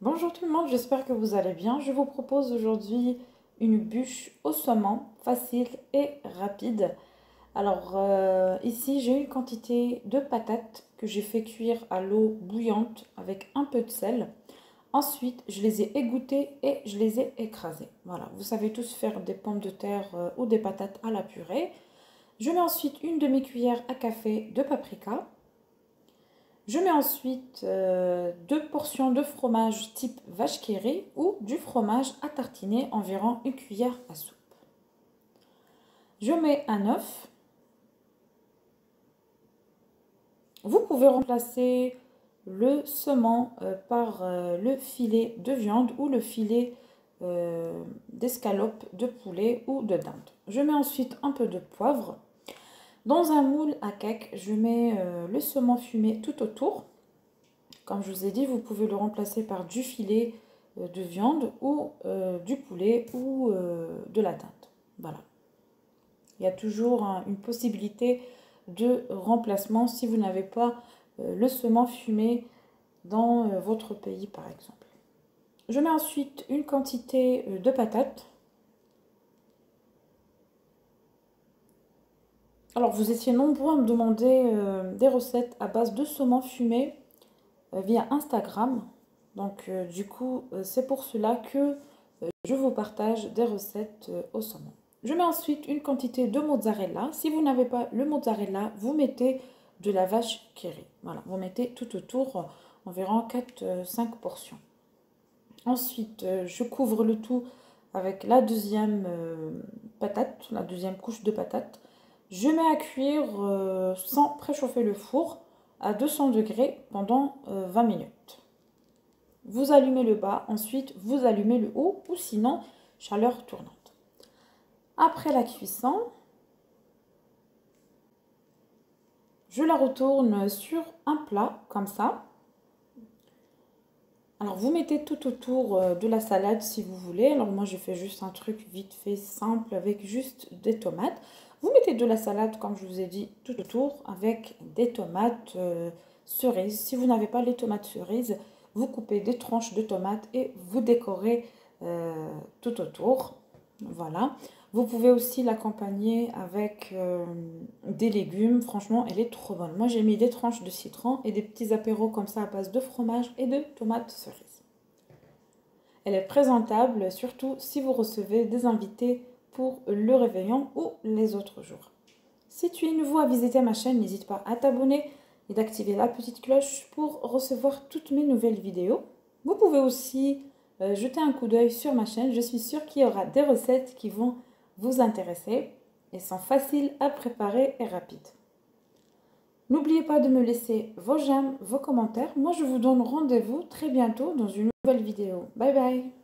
Bonjour tout le monde, j'espère que vous allez bien. Je vous propose aujourd'hui une bûche au saumon, facile et rapide. Alors ici j'ai une quantité de patates que j'ai fait cuire à l'eau bouillante avec un peu de sel. Ensuite, je les ai égouttées et je les ai écrasées. Voilà, vous savez tous faire des pommes de terre ou des patates à la purée. Je mets ensuite une demi-cuillère à café de paprika. Je mets ensuite 2 portions de fromage type vache qui rit ou du fromage à tartiner, environ une cuillère à soupe. Je mets un œuf. Vous pouvez remplacer le saumon par le filet de viande ou le filet d'escalope de poulet ou de dinde. Je mets ensuite un peu de poivre. Dans un moule à cake, je mets le saumon fumé tout autour. Comme je vous ai dit, vous pouvez le remplacer par du filet de viande ou du poulet ou de la dinde. Voilà. Il y a toujours une possibilité de remplacement si vous n'avez pas le saumon fumé dans votre pays par exemple. Je mets ensuite une quantité de patates. Alors vous étiez nombreux à me demander des recettes à base de saumon fumé via Instagram. Donc du coup, c'est pour cela que je vous partage des recettes au saumon. Je mets ensuite une quantité de mozzarella. Si vous n'avez pas le mozzarella, vous mettez de la vache qui rit. Voilà, vous mettez tout autour environ 4-5 portions. Ensuite, je couvre le tout avec la deuxième patate, la deuxième couche de patate. Je mets à cuire sans préchauffer le four à 200 degrés pendant 20 minutes. Vous allumez le bas, ensuite vous allumez le haut ou sinon chaleur tournante. Après la cuisson, je la retourne sur un plat comme ça. Alors vous mettez tout autour de la salade si vous voulez. Alors moi je fais juste un truc vite fait simple avec juste des tomates. Vous mettez de la salade comme je vous ai dit tout autour avec des tomates cerises. Si vous n'avez pas les tomates cerises, vous coupez des tranches de tomates et vous décorez tout autour. Voilà. Vous pouvez aussi l'accompagner avec des légumes. Franchement, elle est trop bonne. Moi, j'ai mis des tranches de citron et des petits apéros comme ça à base de fromage et de tomates cerises. Elle est présentable, surtout si vous recevez des invités pour le réveillon ou les autres jours. Si tu es nouveau à visiter ma chaîne, n'hésite pas à t'abonner et d'activer la petite cloche pour recevoir toutes mes nouvelles vidéos. Vous pouvez aussi jeter un coup d'œil sur ma chaîne. Je suis sûre qu'il y aura des recettes qui vont vous intéresser et sont faciles à préparer et rapides. N'oubliez pas de me laisser vos j'aime, vos commentaires. Moi, je vous donne rendez-vous très bientôt dans une nouvelle vidéo. Bye bye!